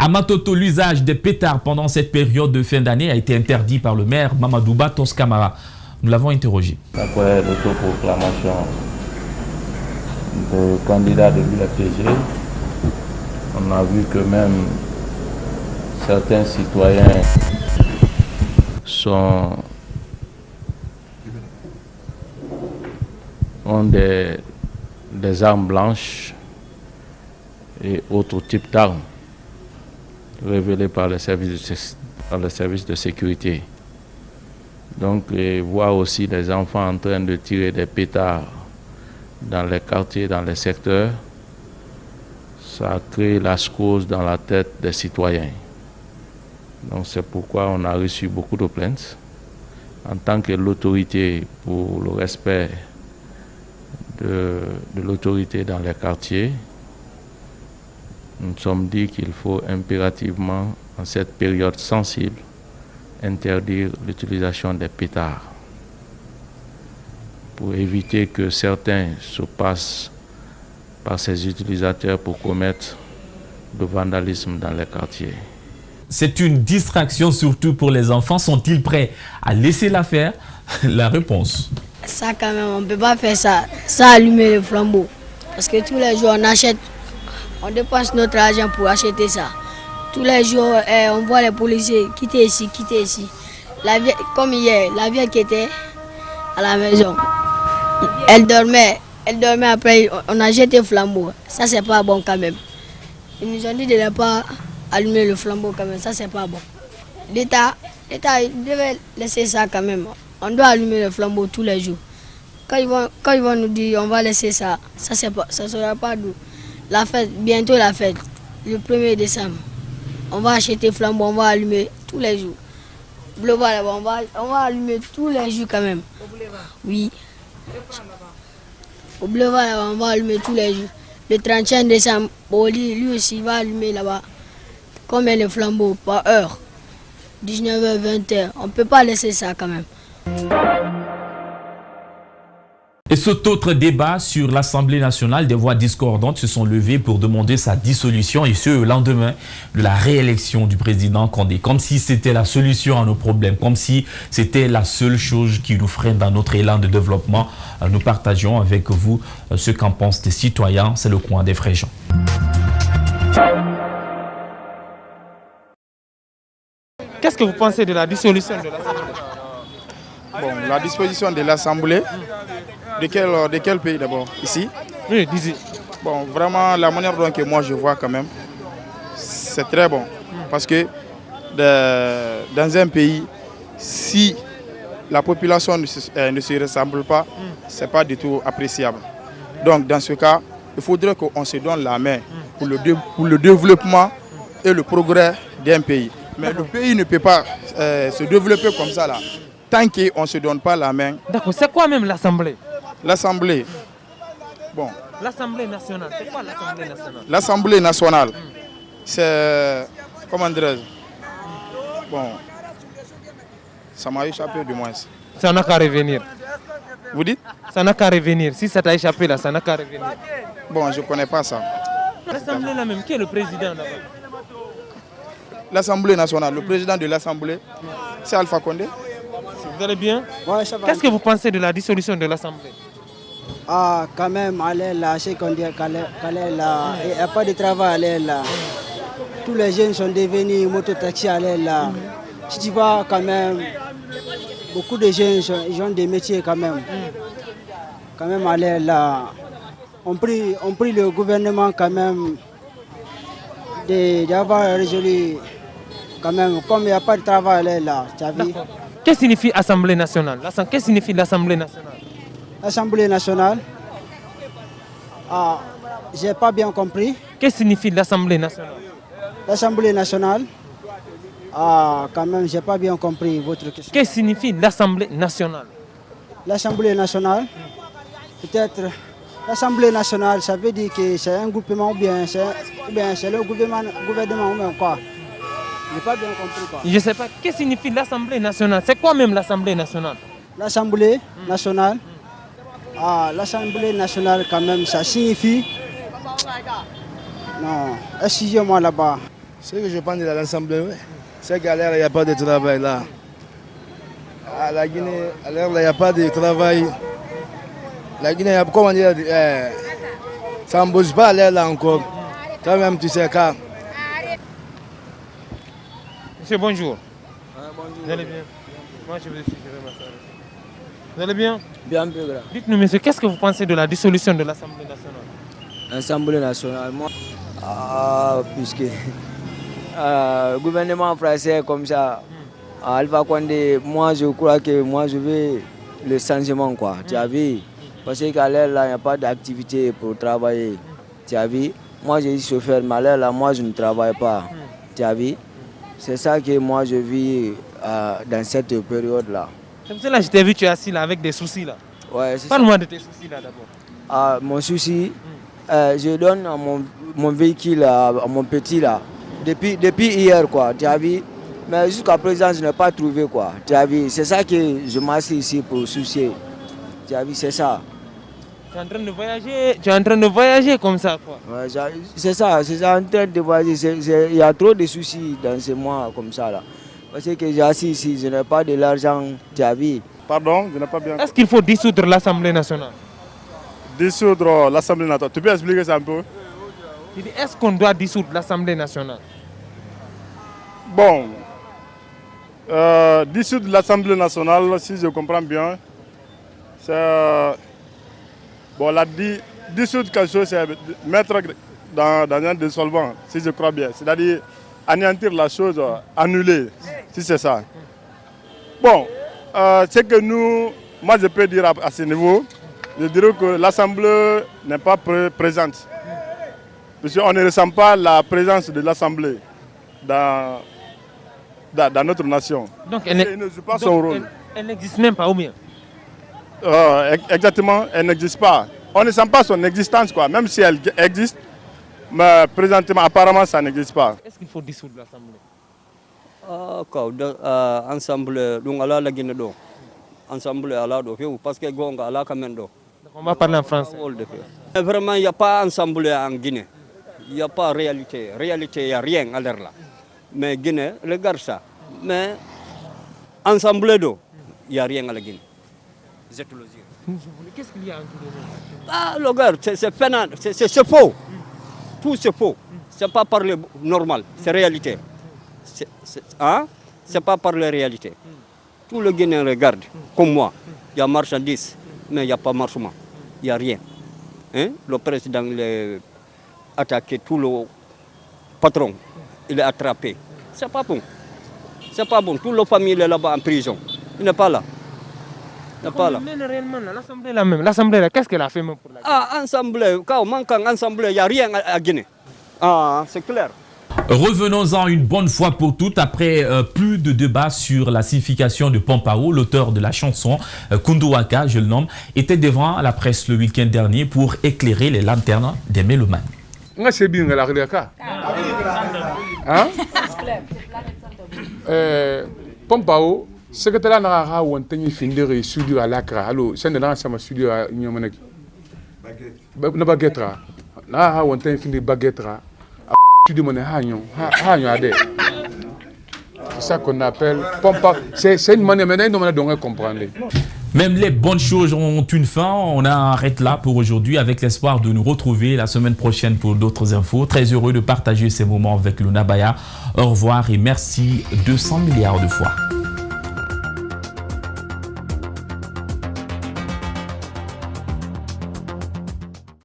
À Matoto, l'usage des pétards pendant cette période de fin d'année a été interdit par le maire Mamadouba Toskamara. Nous l'avons interrogé. Après l'autoproclamation des candidats de l'UFTG, on a vu que même certains citoyens ont des armes blanches et autres types d'armes révélées par les services de sécurité. Donc, voir aussi des enfants en train de tirer des pétards dans les quartiers, dans les secteurs, ça a créé la secousse dans la tête des citoyens. Donc, c'est pourquoi on a reçu beaucoup de plaintes. En tant que l'autorité pour le respect de l'autorité dans les quartiers, nous nous sommes dit qu'il faut impérativement, en cette période sensible, interdire l'utilisation des pétards pour éviter que certains se passent par ces utilisateurs pour commettre le vandalisme dans les quartiers. C'est une distraction surtout pour les enfants. Sont-ils prêts à laisser l'affaire? La réponse. Ça quand même, on ne peut pas faire ça sans allumer le flambeau. Parce que tous les jours on achète, on dépense notre argent pour acheter ça. Tous les jours on voit les policiers quitter ici. Comme hier, la vieille qui était à la maison, elle dormait après on a jeté le flambeau. Ça c'est pas bon quand même. Ils nous ont dit de ne pas allumer le flambeau quand même, ça c'est pas bon. L'État devait laisser ça quand même. On doit allumer le flambeau tous les jours. Quand ils vont nous dire on va laisser ça, ça sera pas doux. Bientôt la fête, le 1er décembre. On va acheter le flambeau, on va allumer tous les jours. Boulevard là-bas, on va allumer tous les jours quand même. Au boulevard? Oui. Au boulevard là-bas, on va allumer tous les jours. Le 31 décembre, lui aussi va allumer là-bas. Combien de flambeaux par heure? 19h, 20h. On ne peut pas laisser ça quand même. Et cet autre débat sur l'Assemblée nationale, des voix discordantes se sont levées pour demander sa dissolution, et ce au lendemain de la réélection du président Condé. Comme si c'était la solution à nos problèmes, comme si c'était la seule chose qui nous freine dans notre élan de développement. Nous partageons avec vous ce qu'en pensent les citoyens. C'est le coin des Frères Jean. Qu'est-ce que vous pensez de la dissolution de l'Assemblée? Bon, la disposition de l'Assemblée, de quel pays d'abord? Ici? Oui, d'ici. Bon, vraiment, la manière dont moi je vois quand même, c'est très bon. Parce que dans un pays, si la population ne se ressemble pas, ce n'est pas du tout appréciable. Donc, dans ce cas, il faudrait qu'on se donne la main pour le développement et le progrès d'un pays. Mais le pays ne peut pas se développer comme ça là, tant qu'on ne se donne pas la main. D'accord, c'est quoi même l'Assemblée? L'Assemblée, bon. L'Assemblée nationale, c'est quoi l'Assemblée nationale? L'Assemblée nationale, c'est, comment dirais-je, bon, ça m'a échappé du moins. Ça n'a qu'à revenir. Vous dites? Ça n'a qu'à revenir. Si ça t'a échappé là, ça n'a qu'à revenir. Bon, je ne connais pas ça. L'Assemblée là même, qui est le président d'abord? L'Assemblée nationale, le président de l'Assemblée, c'est Alpha Condé. Vous allez bien? Ouais, ça va. Qu'est-ce que vous pensez de la dissolution de l'Assemblée? Ah, quand même, aller là, c'est qu'on dit qu'aller là, il n'y a pas de travail aller là. Tous les jeunes sont devenus mototaxis aller là. Si tu vois quand même, beaucoup de jeunes ils ont des métiers quand même. Quand même aller là. On prie le gouvernement quand même d'avoir résolu quand même, comme il n'y a pas de travail aller là, tu as vu? Qu'est-ce que signifie Assemblée nationale? Qu'est-ce que signifie l'Assemblée nationale? L'Assemblée nationale, je n'ai pas bien compris. Qu'est-ce que signifie l'Assemblée nationale? L'Assemblée nationale, quand même, je n'ai pas bien compris votre question. Qu'est-ce que signifie l'Assemblée nationale? L'Assemblée nationale, peut-être, l'Assemblée nationale, ça veut dire que c'est un groupement ou bien c'est le gouvernement ou même quoi? Je n'ai pas bien compris quoi. Je ne sais pas. Qu'est-ce que signifie l'Assemblée nationale? C'est quoi même l'Assemblée nationale? L'Assemblée nationale, l'Assemblée nationale quand même, ça signifie... Non, excusez-moi là-bas. Ce que je pense de l'Assemblée, c'est qu'à l'air, il n'y a pas de travail là. À la Guinée, à l'air, il n'y a pas de travail. La Guinée, comment dire, ça ne bouge pas à l'air là encore. Toi-même, tu sais quand. Monsieur, bonjour. Bonjour. Vous allez bien? Moi, je vous suis. Vous allez bien? Bien, bien, grand. Dites-nous, monsieur, qu'est-ce que vous pensez de la dissolution de l'Assemblée nationale? L'Assemblée nationale, moi, puisque le gouvernement français comme ça, Alpha Condé, moi je crois que moi je veux le changement quoi, tu as vu? Parce qu'à l'air là, il n'y a pas d'activité pour travailler, tu as vu? Moi je suis chauffeur, mais à l'air là, moi je ne travaille pas, tu as vu? C'est ça que moi je vis dans cette période là. C'est pour cela que je t'ai vu, tu es assis là avec des soucis là. Ouais, parle-moi de tes soucis là d'abord. Mon souci, je donne mon véhicule à mon petit là, depuis hier quoi, tu as vu? Mais jusqu'à présent je n'ai pas trouvé quoi, tu as vu? C'est ça que je m'assieds ici pour soucier, tu as vu? C'est ça. Tu es en train de voyager, tu es en train de voyager comme ça quoi. Ouais, c'est ça, en train de voyager, il y a trop de soucis dans ce mois comme ça là. Parce que j'ai assis ici, je n'ai pas de l'argent, tu as vu? Pardon, je n'ai pas bien. Est-ce qu'il faut dissoudre l'Assemblée nationale? Dissoudre l'Assemblée nationale. Tu peux expliquer ça un peu? Est-ce qu'on doit dissoudre l'Assemblée nationale? Bon, dissoudre l'Assemblée nationale, si je comprends bien, c'est... Bon, la dissoudre quelque chose, c'est mettre dans un dissolvant, si je crois bien. C'est-à-dire anéantir la chose, annuler, si c'est ça. Bon, c'est que nous, moi je peux dire à ce niveau, je dirais que l'Assemblée n'est pas présente. Parce qu'on ne ressent pas la présence de l'Assemblée dans notre nation. Donc elle ne joue pas son rôle. Elle n'existe même pas ou bien? Exactement, elle n'existe pas. On ne sent pas son existence, quoi. Même si elle existe, mais présentement, apparemment, ça n'existe pas. Est-ce qu'il faut dissoudre l'Assemblée? Ensemble, donc à la Guinée, ensemble à la parce que Gonga à la Kamendo. On va parler en français. Vraiment, il n'y a pas ensemble en Guinée. Il n'y a pas réalité. Réalité, il n'y a rien à l'air là. Mais Guinée, regarde ça. Mais ensemble, il n'y a rien à la Guinée. Qu'est-ce qu'il y a en Guinée? Regarde, c'est faux. Tout c'est faux. Ce n'est pas parler normal, c'est réalité. C'est pas parler réalité. Tout le Guinéen regarde, comme moi. Il y a marchandises, mais il n'y a pas marchement. Il n'y a rien. Le président il a attaqué tout le patron. Il est attrapé. C'est pas bon. C'est pas bon. Toute la famille est là-bas en prison. Il n'est pas là. Il n'est pas là. Réellement, l'Assemblée là même. L'Assemblée là, qu'est-ce qu'elle a fait même pour la Guinée? Assemblée. Quand on manque en Assemblée, il n'y a rien à Guinée. C'est clair. Revenons-en une bonne fois pour toutes. Après plus de débats sur la signification de Pampao, l'auteur de la chanson Kunduwaka, je le nomme, était devant la presse le week-end dernier pour éclairer les lanternes des mélomanes. Pampao, secrétaire n'a wantani findere studio à l'Acra. Allo, c'est dans sama studio à Nyomanaki. Na baguetra. Na wantani findere baguetra. Studio moné hanyon ade. C'est ça qu'on appelle Pampao. C'est une manière maintenant de donc comprendre. Même les bonnes choses ont une fin. On arrête là pour aujourd'hui avec l'espoir de nous retrouver la semaine prochaine pour d'autres infos. Très heureux de partager ces moments avec Luna Baya. Au revoir et merci 200 milliards de fois.